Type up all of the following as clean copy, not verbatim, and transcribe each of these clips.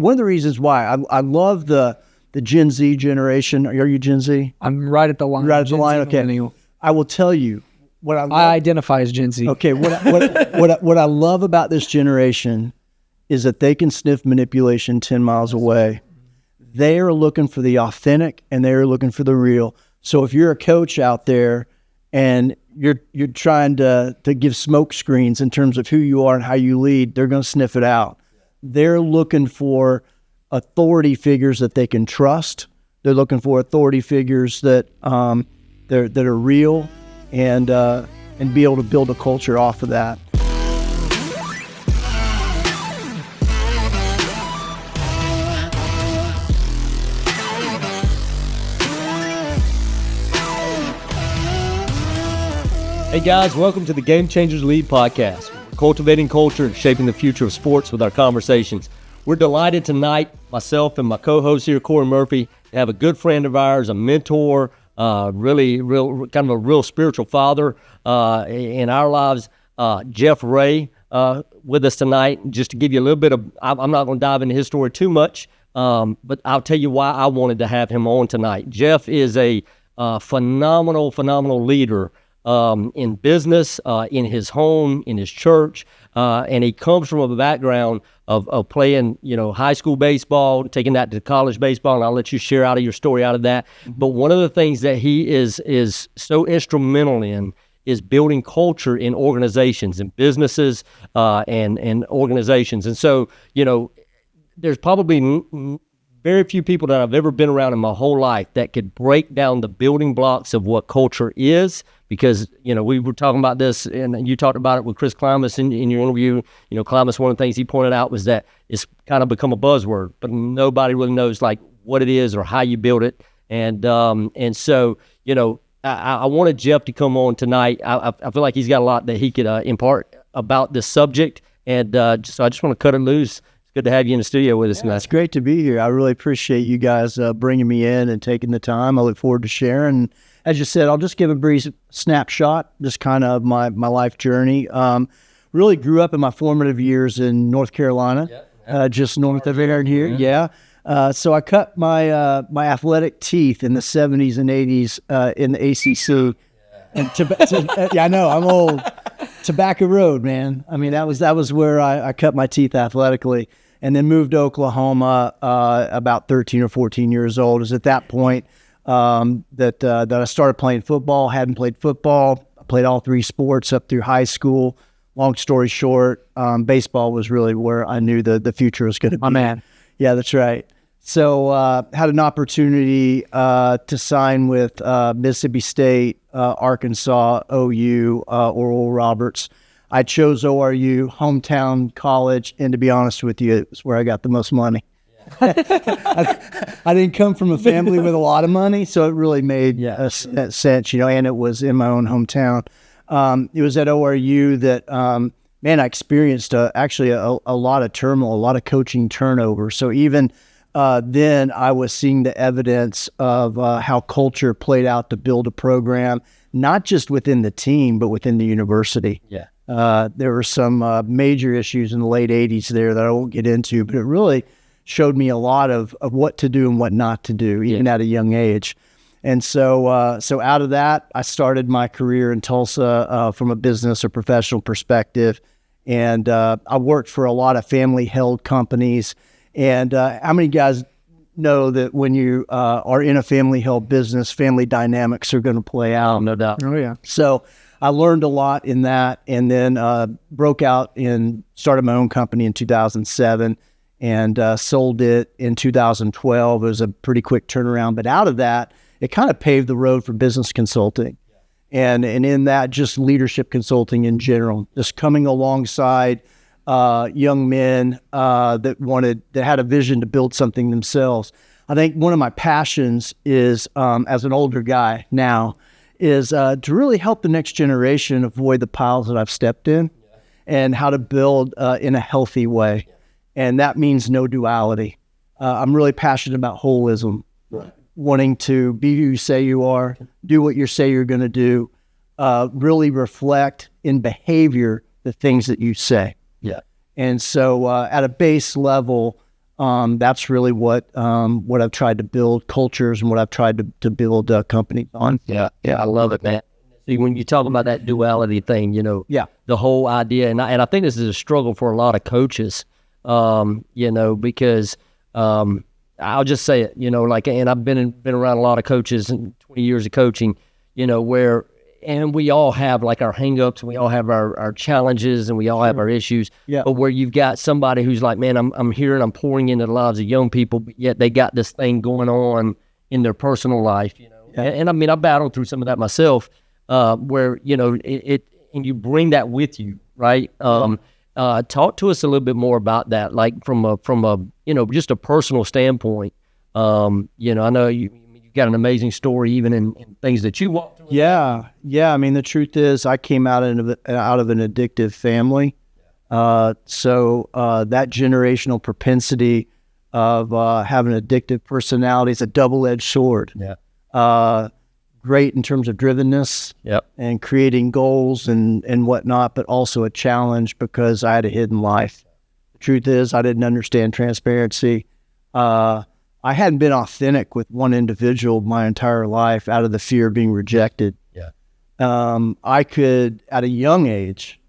One of the reasons why I love the Gen Z generation. Are you Gen Z? I'm right at the line. Right at the line. Okay. I will tell you what I identify as Gen Z. Okay. What I love about this generation is that they can sniff manipulation 10 miles away. They are looking for the authentic and they are looking for the real. So if you're a coach out there and you're trying to give smoke screens in terms of who you are and how you lead, they're going to sniff it out. They're looking for authority figures that they can trust. They're looking for authority figures that that are real and be able to build a culture off of that. Hey guys, welcome to the Game Changers Lead podcast. We're cultivating culture and shaping the future of sports with our conversations. We're delighted tonight, myself and my co-host here, Corey Murphy, to have a good friend of ours, a mentor, real kind of a real spiritual father in our lives, Jeff Ray, with us tonight. Just to give you a little bit of, I'm not going to dive into his story too much, but I'll tell you why I wanted to have him on tonight. Jeff is a phenomenal leader in business, in his home, in his church, and he comes from a background of playing, high school baseball, taking that to college baseball, and I'll let you share out of your story out of that. But one of the things that he is so instrumental in is building culture in organizations and businesses and organizations. And so, there's probably very few people that I've ever been around in my whole life that could break down the building blocks of what culture is. Because, we were talking about this, and you talked about it with Chris Klimas in your interview. Klimas, one of the things he pointed out was that it's kind of become a buzzword, but nobody really knows like what it is or how you build it. And so, I wanted Jeff to come on tonight. I feel like he's got a lot that he could impart about this subject. And so I just want to cut it loose. It's good to have you in the studio with us tonight. It's great to be here. I really appreciate you guys bringing me in and taking the time. I look forward to sharing. As you said, I'll just give a brief snapshot, just kind of my life journey. Really grew up in my formative years in North Carolina, just north of here. Yeah. So I cut my my athletic teeth in the 70s and 80s in the ACC. And I know, I'm old. Tobacco Road, man. I mean, that was where I cut my teeth athletically, and then moved to Oklahoma about 13 or 14 years old. It was at that point that I started playing football. Hadn't played football. I played all three sports up through high school. Long story short, baseball was really where I knew the future was going to be. My man. Yeah, that's right. So had an opportunity to sign with Mississippi State, Arkansas, OU, Oral Roberts. I chose ORU, hometown college, and to be honest with you, it's where I got the most money. I didn't come from a family with a lot of money, so it really made sense, and it was in my own hometown. It was at ORU that, I experienced actually a lot of turmoil, a lot of coaching turnover. So even then I was seeing the evidence of how culture played out to build a program, not just within the team, but within the university. Yeah. There were some major issues in the late 80s there that I won't get into, but it really showed me a lot of what to do and what not to do, even at a young age. And so out of that, I started my career in Tulsa from a business or professional perspective. And I worked for a lot of family-held companies. And how many guys know that when you are in a family-held business, family dynamics are going to play out? No doubt. Oh, yeah. So I learned a lot in that, and then broke out and started my own company in 2007. And sold it in 2012. It was a pretty quick turnaround. But out of that, it kind of paved the road for business consulting. And in that, just leadership consulting in general, just coming alongside young men that had a vision to build something themselves. I think one of my passions is, as an older guy now, is to really help the next generation avoid the piles that I've stepped in and how to build in a healthy way. And that means no duality. I'm really passionate about holism, wanting to be who you say you are, do what you say you're going to do, really reflect in behavior the things that you say. Yeah. And so at a base level, That's really what I've tried to build cultures and what I've tried to build companies on. Yeah, I love it, man. See, when you talk about that duality thing, Yeah. the whole idea, and I think this is a struggle for a lot of coaches, because I'll just say it, and I've been around a lot of coaches and 20 years of coaching, and we all have like our hangups, and we all have our challenges, and we all have our issues. Yeah. But where you've got somebody who's like, man, I'm here and I'm pouring into the lives of young people, but yet they got this thing going on in their personal life, Yeah. And I mean, I battled through some of that myself, where it and you bring that with you, right? Talk to us a little bit more about that, like from a just a personal standpoint. I know you got an amazing story, even in things that you walked through. Yeah. I mean, the truth is, I came out of an addictive family, so that generational propensity of having an addictive personality is a double-edged sword. Yeah. Great in terms of drivenness, Yep. and creating goals and whatnot, but also a challenge because I had a hidden life. The truth is, I didn't understand transparency. I hadn't been authentic with one individual my entire life out of the fear of being rejected. Yeah. I could, at a young age,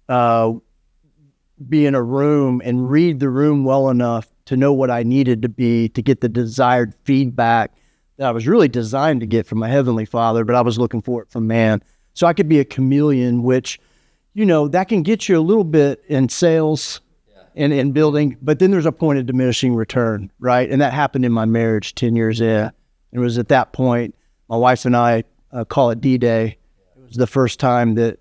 be in a room and read the room well enough to know what I needed to be to get the desired feedback that I was really designed to get from my Heavenly Father, but I was looking for it from man. So I could be a chameleon, which, that can get you a little bit in sales and in building, but then there's a point of diminishing return, right? And that happened in my marriage 10 years in. It was at that point, my wife and I call it D-Day. It was the first time that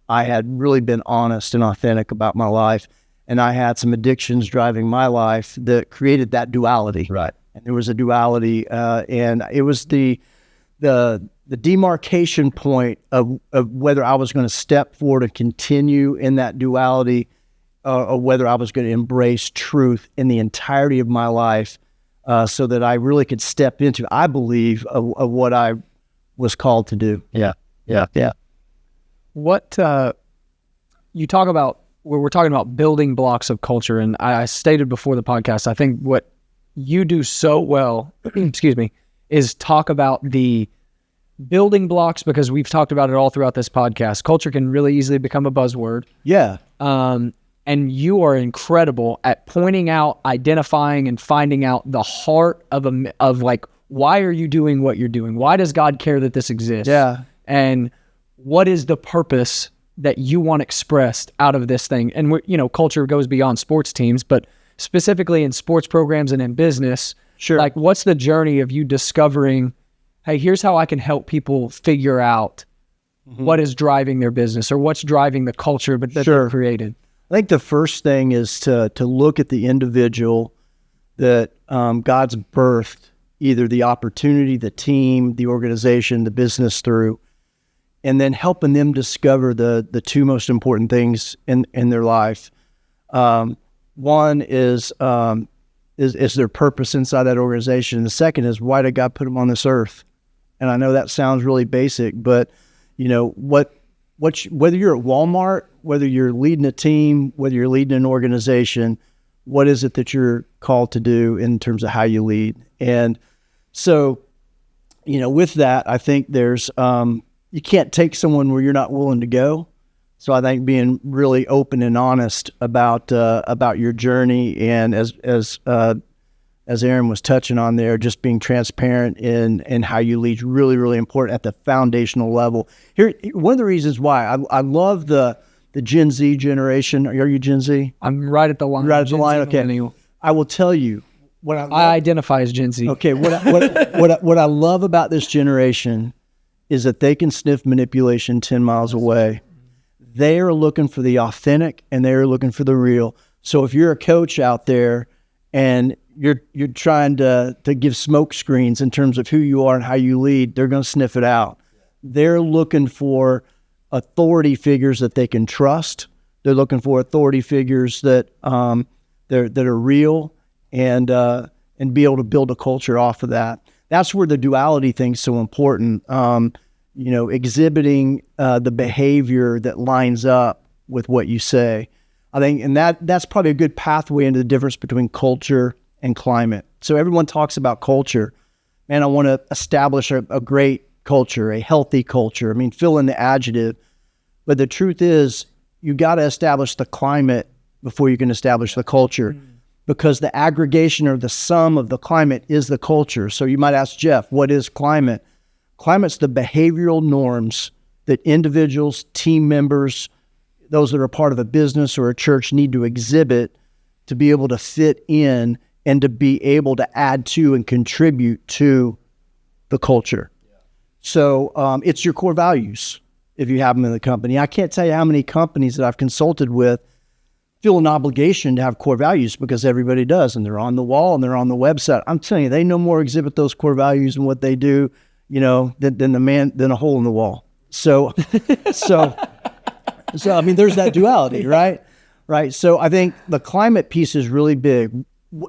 I had really been honest and authentic about my life. And I had some addictions driving my life that created that duality. Right. And there was a duality, and it was the demarcation point of whether I was going to step forward and continue in that duality, or whether I was going to embrace truth in the entirety of my life, so that I really could step into, I believe, of what I was called to do. Yeah. What you talk about, we're talking about building blocks of culture, and I stated before the podcast, I think what you do so well, excuse me, is talk about the building blocks, because we've talked about it all throughout this podcast. Culture can really easily become a buzzword. Yeah. And you are incredible at pointing out, identifying, and finding out the heart of like, why are you doing what you're doing? Why does God care that this exists? Yeah. And what is the purpose that you want expressed out of this thing? And culture goes beyond sports teams, but specifically in sports programs and in business. Sure. Like, what's the journey of you discovering, hey, here's how I can help people figure out what is driving their business, or what's driving the culture that they've created? I think the first thing is to look at the individual that God's birthed, either the opportunity, the team, the organization, the business through, and then helping them discover the two most important things in their life. One is their purpose inside that organization. The second is, why did God put them on this earth? And I know that sounds really basic, but whether you're at Walmart, whether you're leading a team, whether you're leading an organization, what is it that you're called to do in terms of how you lead? And so, with that, I think there's you can't take someone where you're not willing to go. So I think being really open and honest about your journey, and as Aaron was touching on there, just being transparent in how you lead is really, really important at the foundational level. Here, one of the reasons why I love the Gen Z generation. Are you Gen Z? I'm right at the line. Right at the line. Okay. I will tell you what I identify as Gen Z. Okay. What I love about this generation is that they can sniff manipulation 10 miles away. They are looking for the authentic, and they are looking for the real. So if you're a coach out there and you're trying to give smoke screens in terms of who you are and how you lead, they're going to sniff it out. They're looking for authority figures that they can trust. They're looking for authority figures that that are real, and be able to build a culture off of that. That's where the duality thing's so important. Exhibiting the behavior that lines up with what you say. I think, and that's probably a good pathway into the difference between culture and climate. So everyone talks about culture. Man, I want to establish a great culture, a healthy culture. I mean, fill in the adjective. But the truth is, you got to establish the climate before you can establish the culture, because the aggregation or the sum of the climate is the culture. So you might ask Jeff, what is climate? Climate's the behavioral norms that individuals, team members, those that are part of a business or a church need to exhibit to be able to fit in and to be able to add to and contribute to the culture. So it's your core values if you have them in the company. I can't tell you how many companies that I've consulted with feel an obligation to have core values because everybody does, and they're on the wall and they're on the website. I'm telling you, they no more exhibit those core values and what they do, than a hole in the wall. So I mean, there's that duality, right? Right. So I think the climate piece is really big.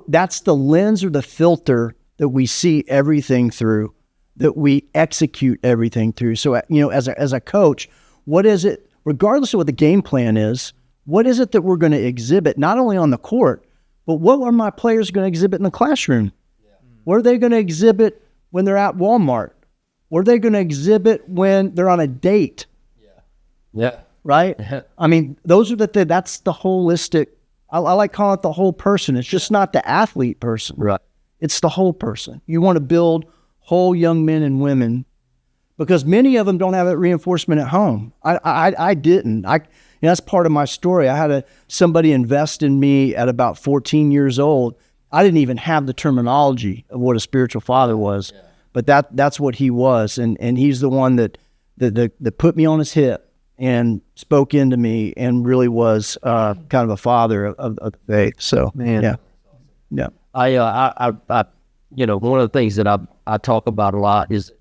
That's the lens or the filter that we see everything through, that we execute everything through. So, as a coach, what is it, regardless of what the game plan is, what is it that we're going to exhibit, not only on the court, but what are my players going to exhibit in the classroom? Yeah. What are they going to exhibit when they're at Walmart? What are they going to exhibit when they're on a date? Yeah. Right? I mean, those are that's the holistic, I like calling it the whole person. It's just not the athlete person. Right. It's the whole person. You want to build whole young men and women, because many of them don't have that reinforcement at home. I didn't. That's part of my story. I had somebody invest in me at about 14 years old. I didn't even have the terminology of what a spiritual father was, but that's what he was, and he's the one that put me on his hip and spoke into me and really was kind of a father of the faith. So, man, yeah. I one of the things that I talk about a lot is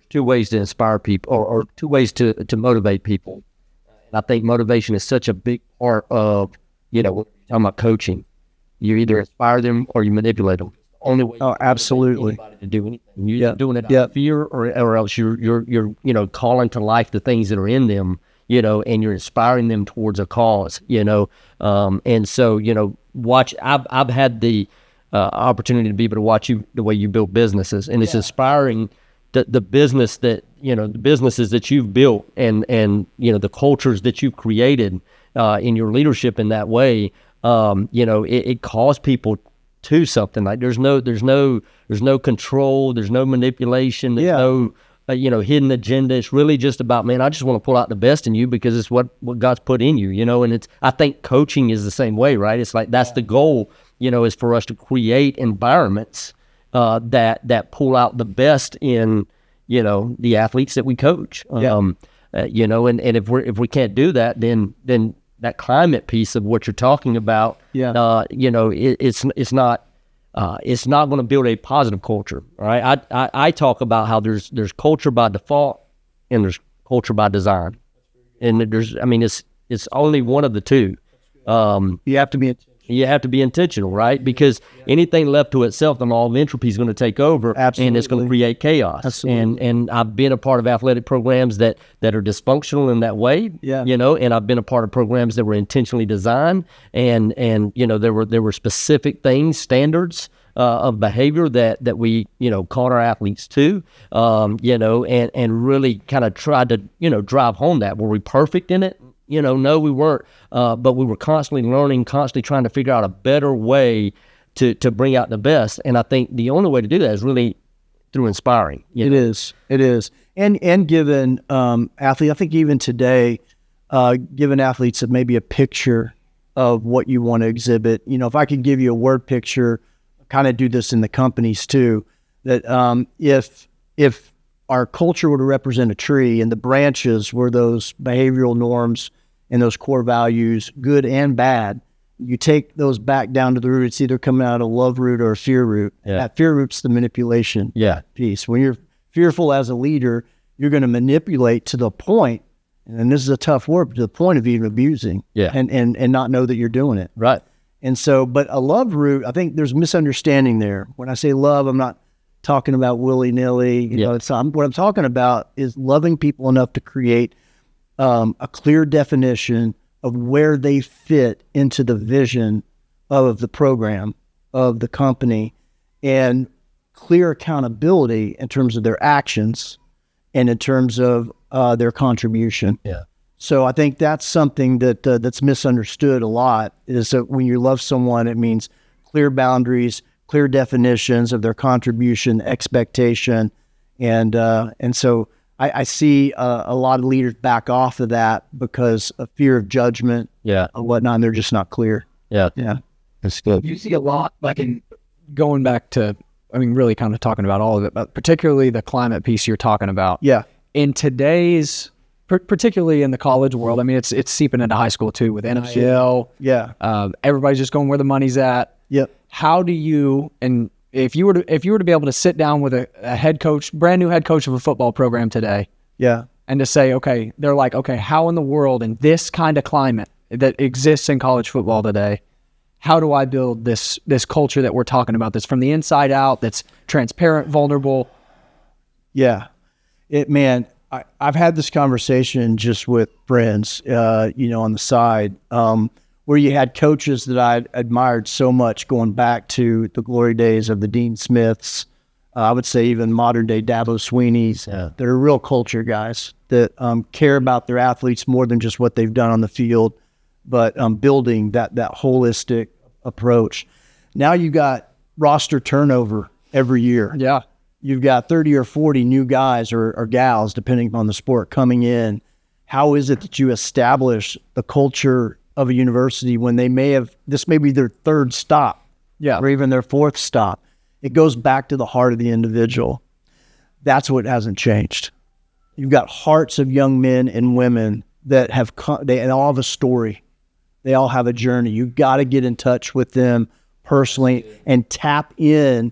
two ways to inspire people, or two ways to motivate people. And I think motivation is such a big part of, when you're talking about coaching. You either inspire them or you manipulate them. The only way absolutely to do anything. You're doing it out of fear, or else you're calling to life the things that are in them, and you're inspiring them towards a cause, and so, watch, I've had the opportunity to be able to watch you, the way you build businesses, and it's inspiring the business that, the businesses that you've built, and the cultures that you've created in your leadership in that way. It calls people to something. Like there's no control, there's no manipulation, there's no hidden agenda. It's really just about, man, I just want to pull out the best in you because it's what God's put in you, and I think coaching is the same way, right? It's like, that's the goal, is for us to create environments that pull out the best in, the athletes that we coach. And if we can't do that, then that climate piece of what you're talking about, it's not going to build a positive culture. Right? I talk about how there's culture by default and there's culture by design, and it's only one of the two. You have to be intentional, right? Because anything left to itself, the law of entropy is going to take over. Absolutely. And it's going to create chaos. Absolutely. And I've been a part of athletic programs that are dysfunctional in that way. Yeah. And I've been a part of programs that were intentionally designed, and there were specific things, standards of behavior that we called our athletes to, and really kind of tried to drive home that. Were we perfect in it? No, we weren't, but we were constantly learning, constantly trying to figure out a better way to bring out the best. And I think the only way to do that is really through inspiring. It is. And given athletes, I think even today, giving athletes maybe a picture of what you want to exhibit. If I could give you a word picture, kind of do this in the companies too, that if our culture were to represent a tree and the branches were those behavioral norms and those core values, good and bad, you take those back down to the root. It's either coming out of a love root or a fear root. Yeah. That fear root's the manipulation piece. When you're fearful as a leader, you're going to manipulate to the point, and this is a tough word, but to the point of even abusing and not know that you're doing it. Right. And so, but a love root, I think there's misunderstanding there. When I say love, I'm not talking about willy-nilly. What I'm talking about is loving people enough to create a clear definition of where they fit into the vision of the program, of the company, and clear accountability in terms of their actions and in terms of their contribution. Yeah. So I think that's something that that's misunderstood a lot, is that when you love someone, it means clear boundaries, clear definitions of their contribution, expectation, and so I see a lot of leaders back off of that because of fear of judgment, Yeah. and whatnot, and they're just not clear. Yeah. Yeah. That's good. You see a lot, like in going back to, I mean, really kind of talking about all of it, but particularly the climate piece you're talking about. Yeah. In today's, particularly in the college world, I mean, it's seeping into high school too with NIL. Yeah. Everybody's just going where the money's at. Yep. How do you, and if you were to be able to sit down with a head coach, brand new head coach of a football program today, Yeah. and to say, okay, they're like, okay, how in the world in this kind of climate that exists in college football today, how do I build this culture that we're talking about, that's from the inside out, that's transparent, vulnerable? Yeah. I've had this conversation just with friends, on the side, where you had coaches that I admired so much going back to the glory days of the Dean Smiths. I would say even modern day Dabo Sweeneys. Yeah. They're real culture guys that care about their athletes more than just what they've done on the field, but building that holistic approach. Now you got roster turnover every year. Yeah. You've got 30 or 40 new guys or gals, depending on the sport, coming in. How is it that you establish the culture of a university when this may be their third stop, or even their fourth stop? It goes back to the heart of the individual. That's what hasn't changed. You've got hearts of young men and women that have they all have a story. They all have a journey. You've got to get in touch with them personally and tap in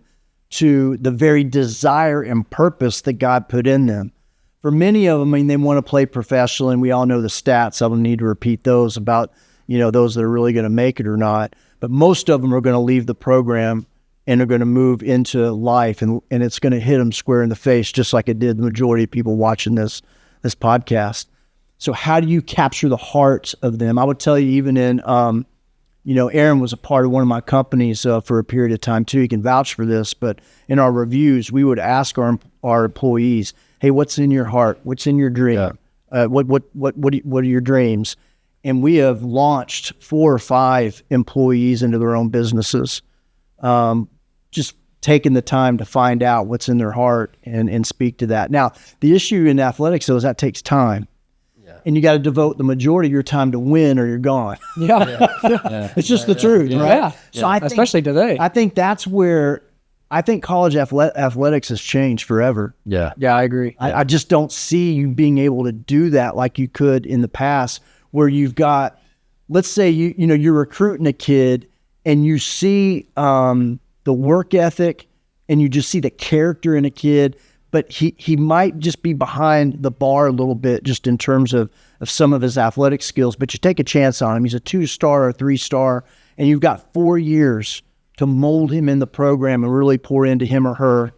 to the very desire and purpose that God put in them. For many of them, I mean, they want to play professionally, and we all know the stats. I don't need to repeat those about, those that are really going to make it or not. But most of them are going to leave the program and are going to move into life, and it's going to hit them square in the face, just like it did the majority of people watching this podcast. So how do you capture the hearts of them? I would tell you, even in, Aaron was a part of one of my companies for a period of time too. He can vouch for this, but in our reviews, we would ask our employees, "Hey, what's in your heart? What's in your dream? Yeah. What are your dreams?" And we have launched 4 or 5 employees into their own businesses, just taking the time to find out what's in their heart and speak to that. Now, the issue in athletics, though, is that takes time. And you got to devote the majority of your time to win, or you're gone. Yeah. It's just the truth, right? Yeah. So I think, especially today. I think that's where I think college athletics has changed forever. Yeah. Yeah, I agree. I just don't see you being able to do that like you could in the past, where you've got, let's say you're recruiting a kid and you see the work ethic and you just see the character in a kid, but he might just be behind the bar a little bit just in terms of some of his athletic skills, but you take a chance on him. He's a 2-star or 3-star, and you've got 4 years to mold him in the program and really pour into him or her,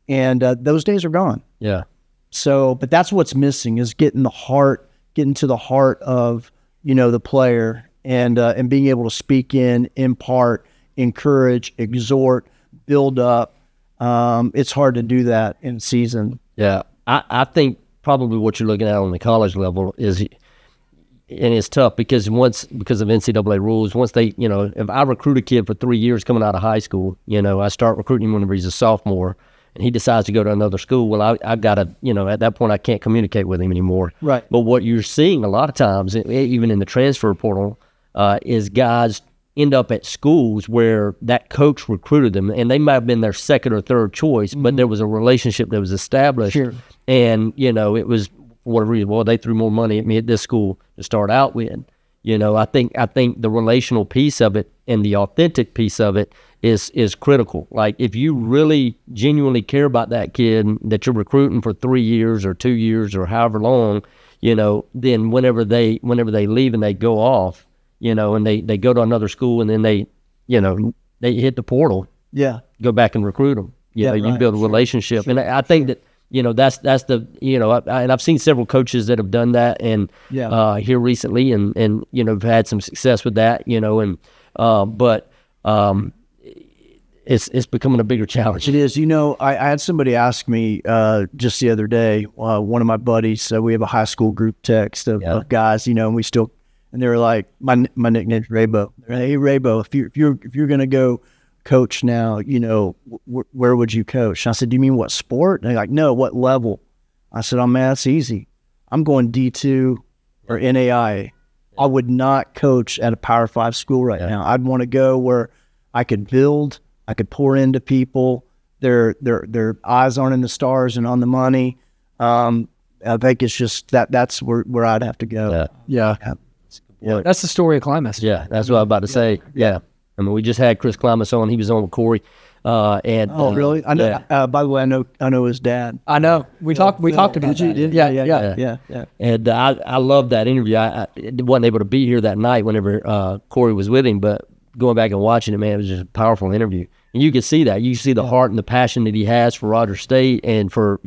and those days are gone. Yeah. So, but that's what's missing, is getting to the heart of, the player, and being able to speak in, impart, encourage, exhort, build up. It's hard to do that in season. Yeah. I think probably what you're looking at on the college level is, and it's tough because of NCAA rules, once they, if I recruit a kid for 3 years coming out of high school, I start recruiting him whenever he's a sophomore, and he decides to go to another school, well, I've got to, at that point I can't communicate with him anymore. Right. But what you're seeing a lot of times, even in the transfer portal, is guys end up at schools where that coach recruited them, and they might have been their second or third choice, but there was a relationship that was established. Sure. And, it was, for whatever reason, well, they threw more money at me at this school to start out with. I think the relational piece of it and the authentic piece of it is critical. Like, if you really genuinely care about that kid that you're recruiting for 3 years or 2 years or however long, then whenever they leave and they go off, and they go to another school, and then they hit the portal. Yeah. Go back and recruit them. You build a relationship. Sure. And I think that's the, and I've seen several coaches that have done that and here recently and have had some success with that, but it's becoming a bigger challenge. It is. I had somebody ask me just the other day, one of my buddies, we have a high school group text of guys, and they were like, my nickname's Raybo. Hey, Raybo, if you're going to go coach now, where would you coach? And I said, do you mean what sport? And they're like, no, what level? I said, oh man, that's easy. I'm going D2 or NAIA. I would not coach at a Power 5 school right now. I'd want to go where I could build, I could pour into people. Their eyes aren't in the stars and on the money. I think it's just that's where I'd have to go. Yeah. That's the story of Climas. Yeah, that's what I was about to say. Yeah. I mean, we just had Chris Climas on. He was on with Corey. Really? I know. By the way, I know his dad. I know. We talked about that. Yeah. And I loved that interview. I wasn't able to be here that night whenever Corey was with him, but going back and watching it, man, it was just a powerful interview. And you can see that. You see the heart and the passion that he has for Rogers State and for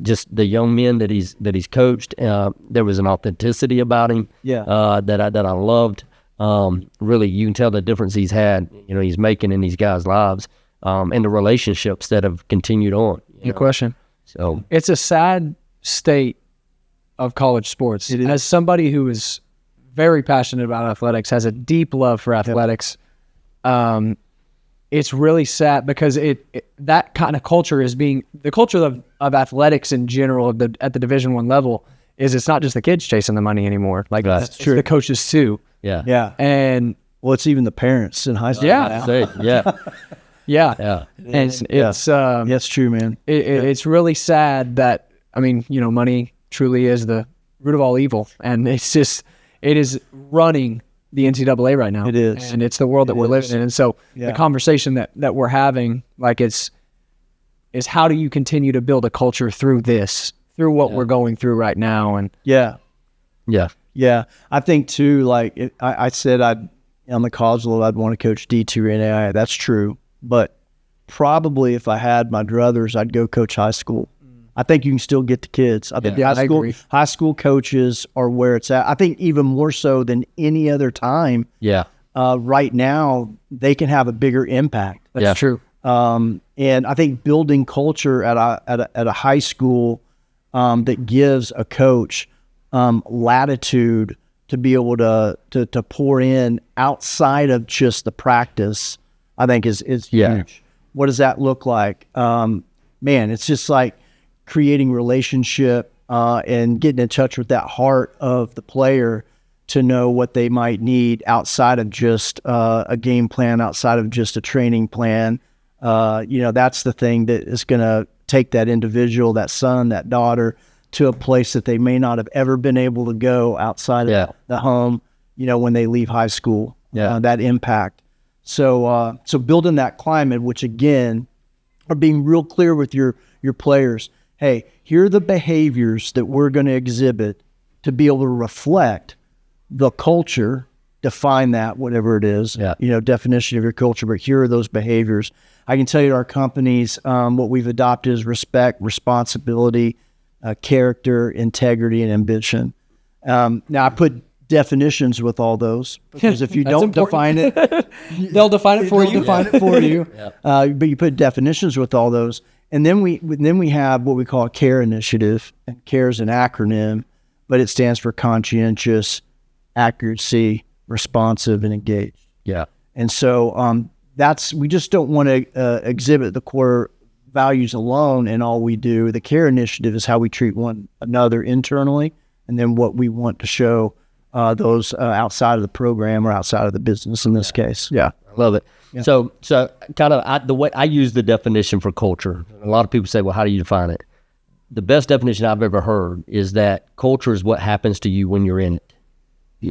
just the young men that he's coached. There was an authenticity about him that I loved. Really, you can tell the difference he's had, he's making in these guys' lives, and the relationships that have continued on. No question. So it's a sad state of college sports. As somebody who is very passionate about athletics, has a deep love for athletics, it's really sad because that kind of culture is being the culture of athletics in general at the Division I level. It's not just the kids chasing the money anymore. Like that's true. The coaches too. Yeah. And it's even the parents in high school. Yeah. And it's true, man. It's really sad that, money truly is the root of all evil. And it is running the NCAA right now. It is. And it's the world that we're living in. And so the conversation that we're having, is how do you continue to build a culture through what we're going through right now? And Yeah, I think too. I said, on the college level, I'd want to coach D2 or NAIA. That's true, but probably if I had my druthers, I'd go coach high school. I think you can still get the kids. I think high school coaches are where it's at. I think even more so than any other time. Yeah. Right now, they can have a bigger impact. That's true. And I think building culture at a high school that gives a coach latitude to be able to pour in outside of just the practice, I think is huge. What does that look like? Man, it's just like creating relationship and getting in touch with that heart of the player to know what they might need outside of just a game plan, outside of just a training plan. That's the thing that is going to take that individual, that son, that daughter, to a place that they may not have ever been able to go outside of the home, when they leave high school, that impact. So building that climate, which again, are being real clear with your players. Hey, here are the behaviors that we're going to exhibit to be able to reflect the culture, define that, whatever it is, definition of your culture, but here are those behaviors. I can tell you at our companies, what we've adopted is respect, responsibility, character, integrity, and ambition. Now, I put definitions with all those because if you don't define it, they'll define it for you. But you put definitions with all those, and then we have what we call a CARE initiative, and CARE is an acronym, but it stands for conscientious, accuracy, responsive, and engaged. Yeah, and so we just don't want to exhibit the core values alone in all we do. The CARE initiative is how we treat one another internally, and then what we want to show those outside of the program or outside of the business in this case. I love it. So kind of the way I use the definition for culture, a lot of people say, well, how do you define it? The best definition I've ever heard is that culture is what happens to you when you're in it.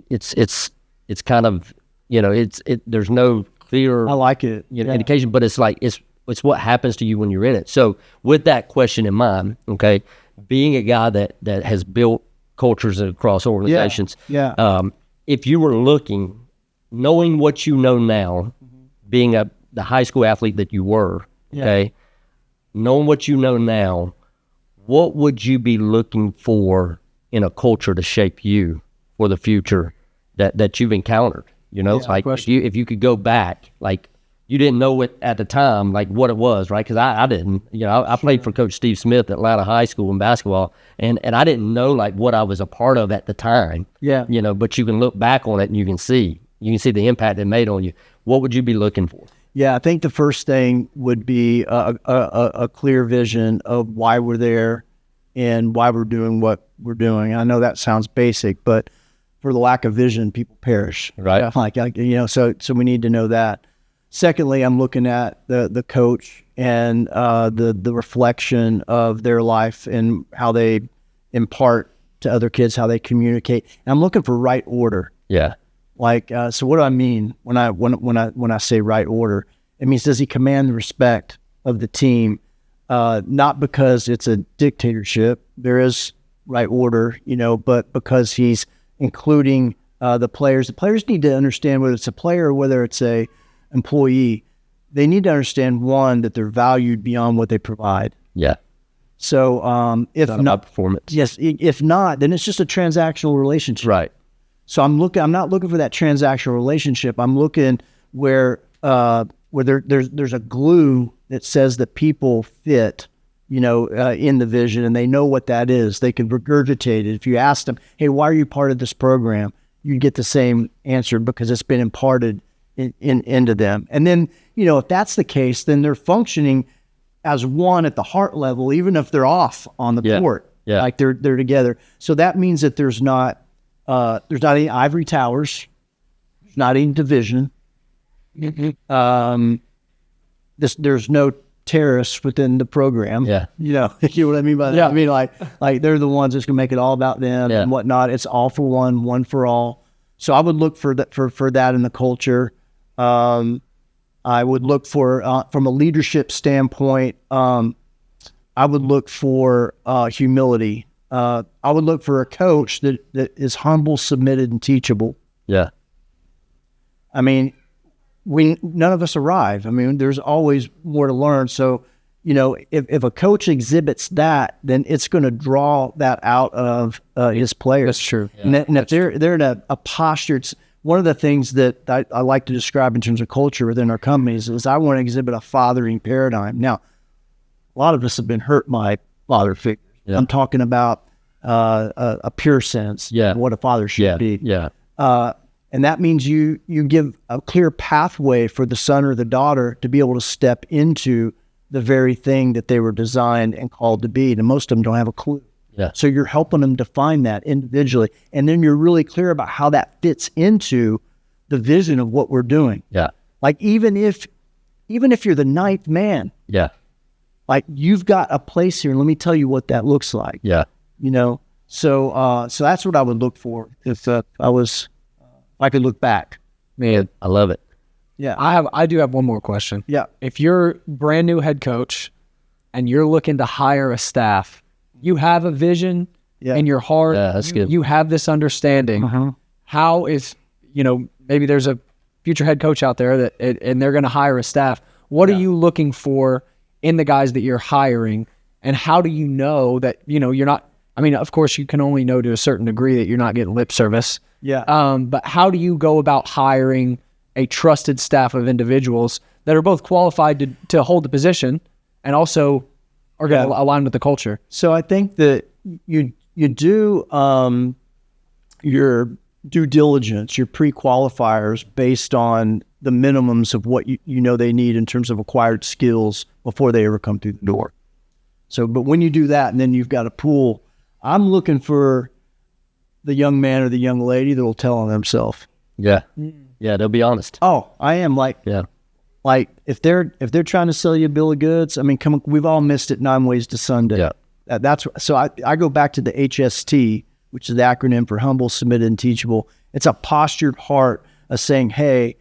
It's kind of, there's no clear I like it. indication, but it's like it's what happens to you when you're in it. So with that question in mind, okay, being a guy that has built cultures across organizations, if you were looking, knowing what you know now, being the high school athlete that you were, okay, knowing what you know now, what would you be looking for in a culture to shape you for the future that you've encountered? You know, like if you could go back, like you didn't know it at the time, like what it was, right? Because I didn't, you know, I played for Coach Steve Smith at Atlanta High School in basketball, and I didn't know like what I was a part of at the time. Yeah. You know, but you can look back on it and you can see the impact it made on you. What would you be looking for? Yeah, I think the first thing would be a clear vision of why we're there and why we're doing what we're doing. I know that sounds basic, but for the lack of vision, people perish. Right. Like you know, so we need to know that. Secondly, I'm looking at the coach and the reflection of their life and how they impart to other kids, how they communicate. And I'm looking for right order. Yeah. Like, so what do I mean when I say right order? It means, does he command the respect of the team? Not because it's a dictatorship. There is right order, you know, but because he's including the players. The players need to understand, whether it's a player or whether it's a employee, they need to understand, one, that they're valued beyond what they provide. Yeah. So if not performance. Yes, if not, then it's just a transactional relationship. Right. So I'm not looking for that transactional relationship. I'm looking where there's a glue that says that people fit, you know, in the vision, and they know what that is. They can regurgitate it. If you ask them, hey, why are you part of this program? You get the same answer, because it's been imparted into them. And then, you know, if that's the case, then they're functioning as one at the heart level, even if they're off on the court. Yeah. Like they're together. So that means that there's not any ivory towers, there's not any division. Mm-hmm. There's no terrorists within the program. Yeah. You know what I mean by that? Yeah. I mean, like they're the ones that's gonna make it all about them and whatnot. It's all for one for all. So I would look for that in the culture. I would look for, from a leadership standpoint, I would look for humility. I would look for a coach that is humble, submitted, and teachable. Yeah. I mean, none of us arrive. I mean, there's always more to learn. So, you know, if a coach exhibits that, then it's going to draw that out of his players. That's true. Yeah. And if they're in a posture, it's one of the things that I like to describe in terms of culture within our companies is I want to exhibit a fathering paradigm. Now, a lot of us have been hurt by father figures. Yeah. I'm talking about a pure sense of what a father should be. Yeah. And that means you give a clear pathway for the son or the daughter to be able to step into the very thing that they were designed and called to be. And most of them don't have a clue. Yeah. So you're helping them define that individually. And then you're really clear about how that fits into the vision of what we're doing. Yeah. Like even if you're the ninth man, like you've got a place here. And let me tell you what that looks like. Yeah. You know, so that's what I would look for if I could look back. Man, I love it. Yeah. I do have one more question. Yeah. If you're brand new head coach and you're looking to hire a staff, you have a vision in your heart. Yeah, that's good. You have this understanding. Uh-huh. How is, you know, maybe there's a future head coach out there and they're going to hire a staff. What are you looking for in the guys that you're hiring? And how do you know that, you know, you're not, I mean, of course you can only know to a certain degree that you're not getting lip service. Yeah. But how do you go about hiring a trusted staff of individuals that are both qualified to hold the position and also are going to align with the culture? So I think that you do your due diligence, your pre-qualifiers based on the minimums of what you know they need in terms of acquired skills before they ever come through the door. So, but when you do that, and then you've got a pool, I'm looking for the young man or the young lady that will tell on themselves. Yeah. Yeah, they'll be honest. Oh, I am like if they're trying to sell you a bill of goods, I mean, come on, we've all missed it 9 ways to Sunday. Yeah. So I go back to the HST, which is the acronym for humble, submitted, and teachable. It's a postured heart of saying, hey,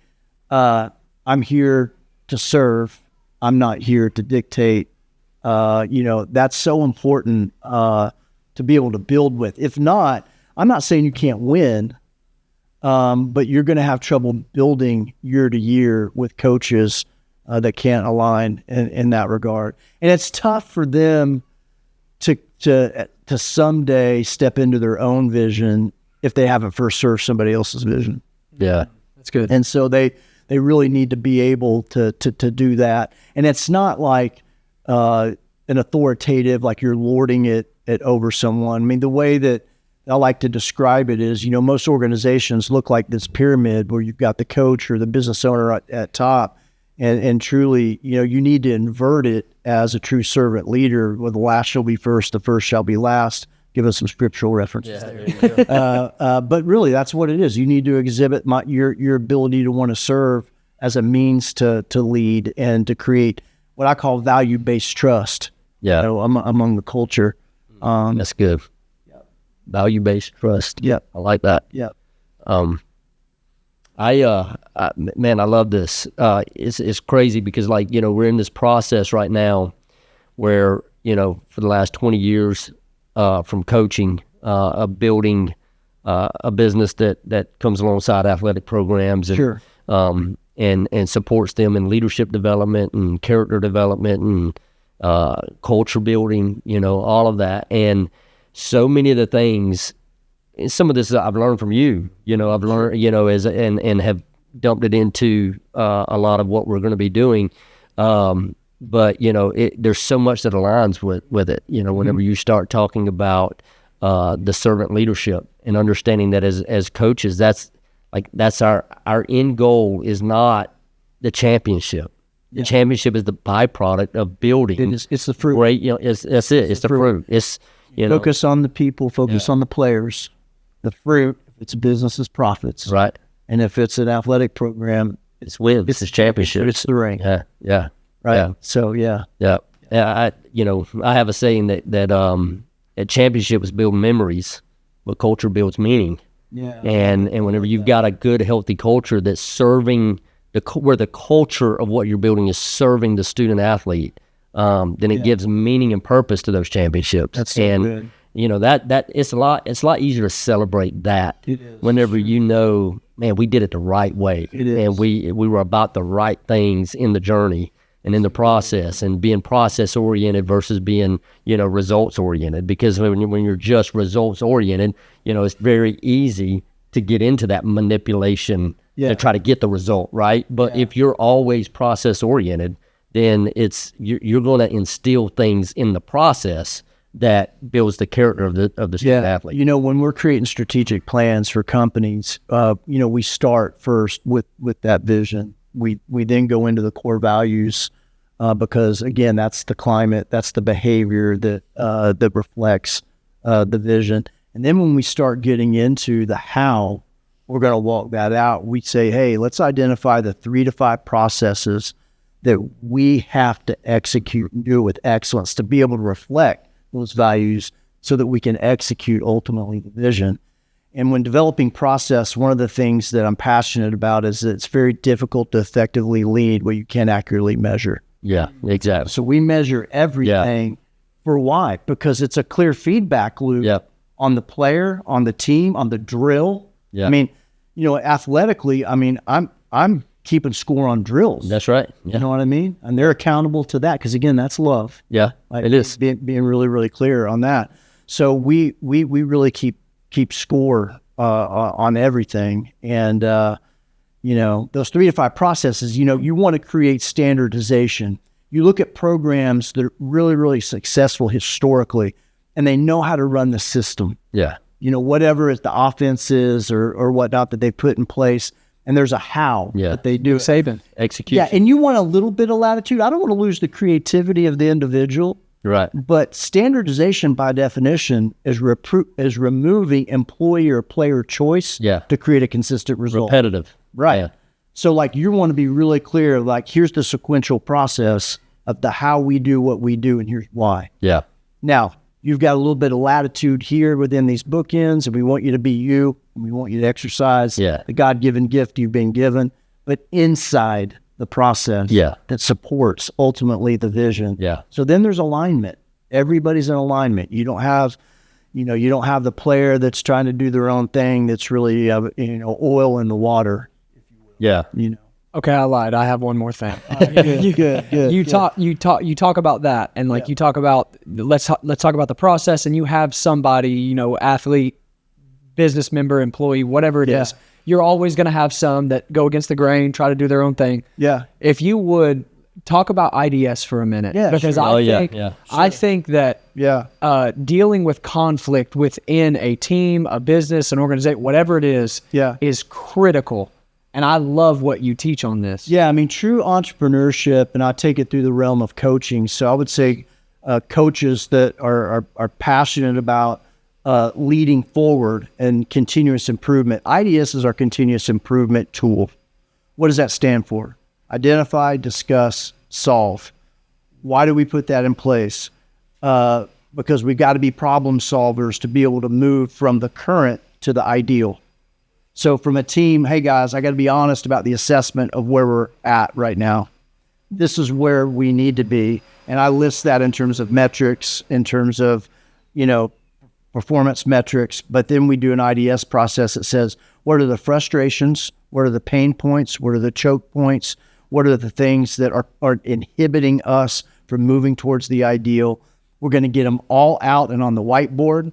I'm here to serve. I'm not here to dictate. You know, that's so important to be able to build with. If not, I'm not saying you can't win, but you're going to have trouble building year to year with coaches that can't align in that regard. And it's tough for them to someday step into their own vision if they haven't first served somebody else's vision. Yeah. That's good. And so they really need to be able to do that. And it's not like an authoritative, like you're lording it over someone. I mean, the way that I like to describe it is, most organizations look like this pyramid where you've got the coach or the business owner at top. And truly, you need to invert it as a true servant leader, where the last shall be first, the first shall be last. Give us some scriptural references there. But really, that's what it is. You need to exhibit your ability to want to serve as a means to lead and to create what I call value-based trust. Yeah. Among the culture. That's good. Value-based trust. Yeah. I like that. Yeah. Man, I love this. It's crazy because we're in this process right now where, for the last 20 years, from coaching, of building, a business that comes alongside athletic programs and, Sure. And supports them in leadership development and character development and, culture building, all of that. And so many of the things, and some of this I've learned from you, I've learned, and have dumped it into a lot of what we're going to be doing. But, there's so much that aligns with it, whenever you start talking about the servant leadership and understanding that as coaches, that's our end goal is not the championship. The championship is the byproduct of building. It's the fruit. Great, that's it. It's the fruit. It's, Focus on the people, focus on the players. The fruit, if it's a business, is profits. Right. And if it's an athletic program, It's wins. It's championship. it's the ring. Yeah. Yeah. Right. Yeah. So, yeah. Yeah. I have a saying that a championship is building memories, but culture builds meaning. Yeah. And whenever you've got a good, healthy culture that's serving where the culture of what you're building is serving the student athlete, then it gives meaning and purpose to those championships. That's so and good. that it's a lot easier to celebrate that It is. whenever man, we did it the right way. It is. And we were about the right things in the journey and in the process, and being process oriented versus being, results oriented. Because when you're just results oriented, it's very easy to get into that manipulation to try to get the result, right? But if you're always process oriented, then you're going to instill things in the process that builds the character of the student athlete. When we're creating strategic plans for companies, we start first with that vision. We then go into the core values, because again, that's the climate, that's the behavior that reflects the vision. And then when we start getting into the how we're going to walk that out, we say, hey, let's identify the 3 to 5 processes that we have to execute and do with excellence to be able to reflect those values so that we can execute ultimately the vision. And when developing process, one of the things that I'm passionate about is that it's very difficult to effectively lead what you can't accurately measure. Yeah, exactly. So we measure everything for why? Because it's a clear feedback loop on the player, on the team, on the drill. Yeah. I mean, athletically, I'm keeping score on drills. That's right. Yeah. You know what I mean? And they're accountable to that because, again, that's love. Yeah, it is. Being really, really clear on that. So we really keep score on everything. And, those 3 to 5 processes, you want to create standardization. You look at programs that are really, really successful historically, and they know how to run the system. Yeah. Whatever is the offense is or whatnot that they put in place. And there's a how that they do it. Saban. Execution. Yeah, and you want a little bit of latitude. I don't want to lose the creativity of the individual. Right. But standardization, by definition, is removing employee or player choice to create a consistent result. Repetitive. Right. Yeah. So, you want to be really clear, here's the sequential process of the how we do what we do, and here's why. Yeah. Now, you've got a little bit of latitude here within these bookends, and we want you to be you, and we want you to exercise the God-given gift you've been given, but inside the process that supports ultimately the vision. Yeah. So then there's alignment. Everybody's in alignment. You don't have, the player that's trying to do their own thing that's really, oil in the water. Yeah. Okay, I lied. I have one more thing. Good. You talk about that, and like you talk about let's talk about the process, and you have somebody, you know, athlete, business member, employee, whatever it is. You're always going to have some that go against the grain, try to do their own thing. Yeah. If you would talk about IDS for a minute, because sure. I think that dealing with conflict within a team, a business, an organization, whatever it is critical. And I love what you teach on this. Yeah, I mean, true entrepreneurship, and I take it through the realm of coaching. So I would say coaches that are passionate about leading forward and continuous improvement. IDS is our continuous improvement tool. What does that stand for? Identify, discuss, solve. Why do we put that in place? Because we've got to be problem solvers to be able to move from the current to the ideal. So from a team, hey guys, I got to be honest about the assessment of where we're at right now. This is where we need to be. And I list that in terms of metrics, in terms of, you know, performance metrics. But then we do an IDS process that says, what are the frustrations? What are the pain points? What are the choke points? What are the things that are inhibiting us from moving towards the ideal? We're going to get them all out and on the whiteboard.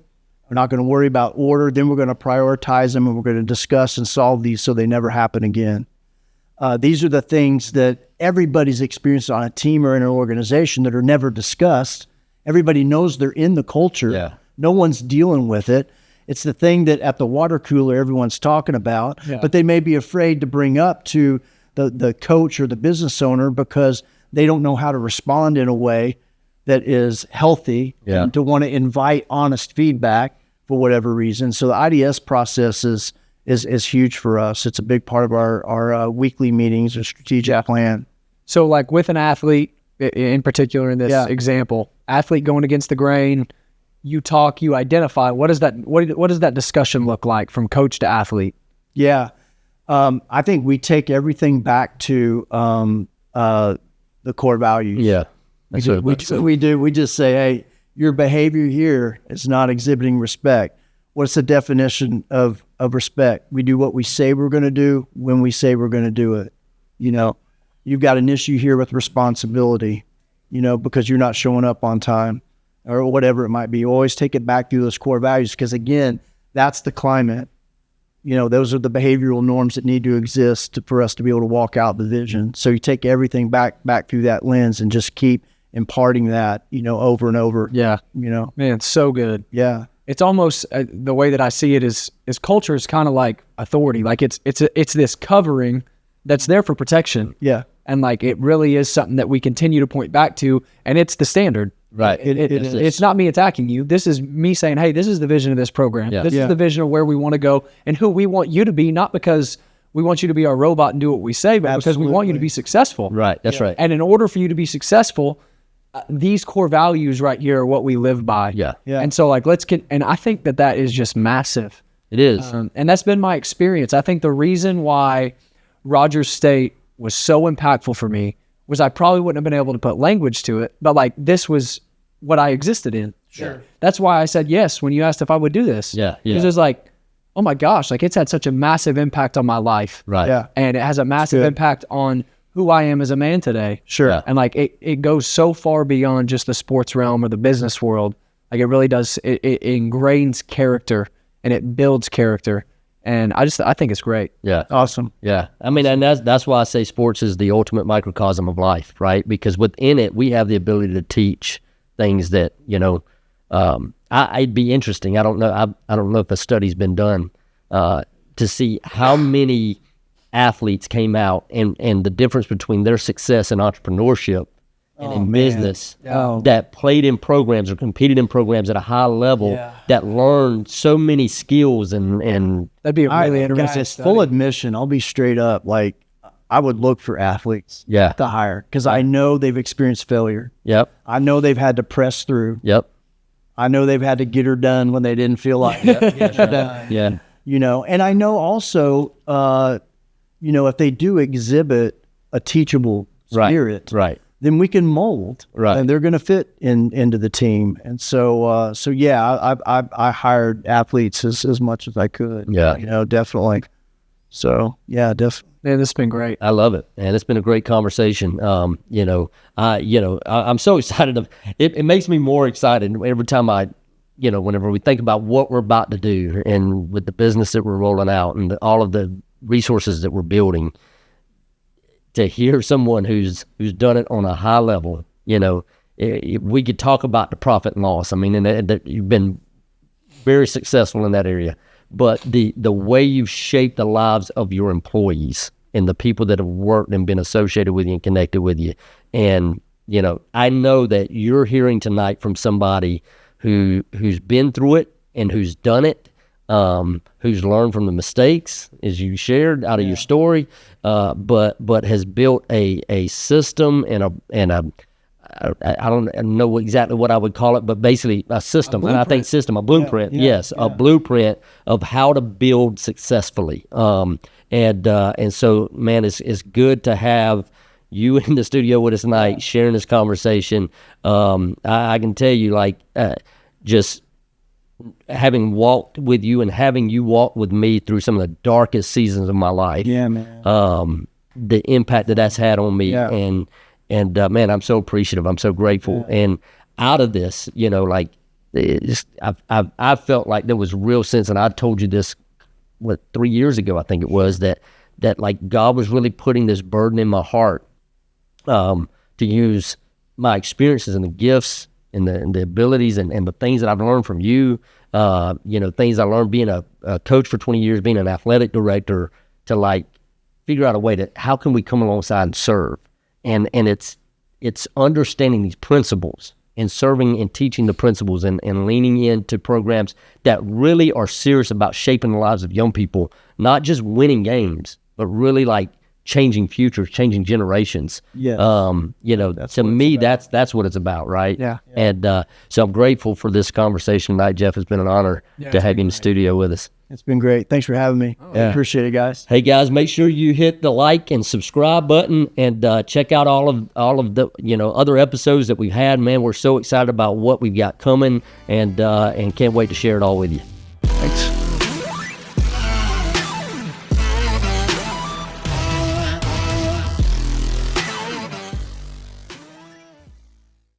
We're not going to worry about order. Then we're going to prioritize them, and we're going to discuss and solve these so they never happen again. These are the things that everybody's experienced on a team or in an organization that are never discussed. Everybody knows they're in the culture. Yeah. No one's dealing with it. It's the thing that at the water cooler everyone's talking about, but they may be afraid to bring up to the coach or the business owner because they don't know how to respond in a way that is healthy and to want to invite honest feedback for whatever reason. So the IDS process is huge for us. It's a big part of our weekly meetings and strategic plan. So like with an athlete in particular in this example, athlete going against the grain, you talk, you identify, what does that discussion look like from coach to athlete? Yeah. I think we take everything back to the core values. Yeah. We do. We just say, hey, your behavior here is not exhibiting respect. What's the definition of respect? We do what we say we're going to do when we say we're going to do it. You know, you've got an issue here with responsibility, you know, because you're not showing up on time or whatever it might be. Always take it back through those core values because, again, that's the climate. You know, those are the behavioral norms that need to exist for us to be able to walk out the vision. So you take everything back through that lens and just keep imparting that, you know, over and over. Yeah. You know, man, it's so good. Yeah. It's almost the way that I see it is culture is kind of like authority. Like it's this covering that's there for protection. Yeah. And like, it really is something that we continue to point back to, and it's the standard. Right. It's not me attacking you. This is me saying, hey, this is the vision of this program. Yeah. This is the vision of where we want to go and who we want you to be, not because we want you to be our robot and do what we say, but because we want you to be successful. Right. That's right. And in order for you to be successful, these core values right here are what we live by. Yeah. And so like, and I think that is just massive. It is. And that's been my experience. I think the reason why Rogers State was so impactful for me was I probably wouldn't have been able to put language to it, but like this was what I existed in. Sure. That's why I said yes when you asked if I would do this. Yeah. Because it was like, oh my gosh, like it's had such a massive impact on my life. Right. Yeah. And it has a massive impact on who I am as a man today. Sure. Yeah. And like it goes so far beyond just the sports realm or the business world. Like it really does, it ingrains character and it builds character. And I think it's great. Yeah. Awesome. Yeah. I mean, and that's why I say sports is the ultimate microcosm of life, right? Because within it, we have the ability to teach things that, you know, I'd be interesting. I don't know. I don't know if a study's been done to see how many athletes came out and the difference between their success in entrepreneurship and in business that played in programs or competed in programs at a high level that learned so many skills and That'd be a really interesting Guys, study. full admission, I'll be straight up. Like, I would look for athletes to hire because I know they've experienced failure. Yep. I know they've had to press through. Yep. I know they've had to get her done when they didn't feel like it. Yeah. You know, and I know also, you know, if they do exhibit a teachable spirit, Right. then we can mold, Right. and they're going to fit into the team. And so, I hired athletes as much as I could. Yeah. You know, definitely. So yeah, definitely. Man, this has been great. I love it, and it's been a great conversation. I'm so excited. It makes me more excited every time whenever we think about what we're about to do, and with the business that we're rolling out, and all of the resources that we're building. To hear someone who's done it on a high level, we could talk about the profit and loss. I mean, and that you've been very successful in that area. But the way you've shaped the lives of your employees and the people that have worked and been associated with you and connected with you. And, I know that you're hearing tonight from somebody who's been through it and who's done it, who's learned from the mistakes, as you shared out of your story, but has built a system and I don't know exactly what I would call it, but basically a system. And I think a blueprint. A blueprint of how to build successfully. And so, man, it's good to have you in the studio with us tonight, sharing this conversation. I can tell you, just having walked with you and having you walk with me through some of the darkest seasons of my life. Yeah, man. The impact that's had on me. Yeah. And man, I'm so appreciative. I'm so grateful. Yeah. And out of this, I felt like there was real sense, and I told you this, 3 years ago, I think it was, that like God was really putting this burden in my heart to use my experiences and the gifts and the abilities and the things that I've learned from you, things I learned being a coach for 20 years, being an athletic director, to figure out a way to, how can we come alongside and serve? And it's understanding these principles and serving and teaching the principles and leaning into programs that really are serious about shaping the lives of young people, not just winning games, but really changing futures, changing generations. Yeah. To me, that's what it's about, right? Yeah. And so I'm grateful for this conversation tonight, Jeff. It's been an honor to have you in the studio with us. It's been great. Thanks for having me. I appreciate it, guys. Hey guys, make sure you hit the like and subscribe button and check out all of the other episodes that we've had. Man, we're so excited about what we've got coming and can't wait to share it all with you. Thanks.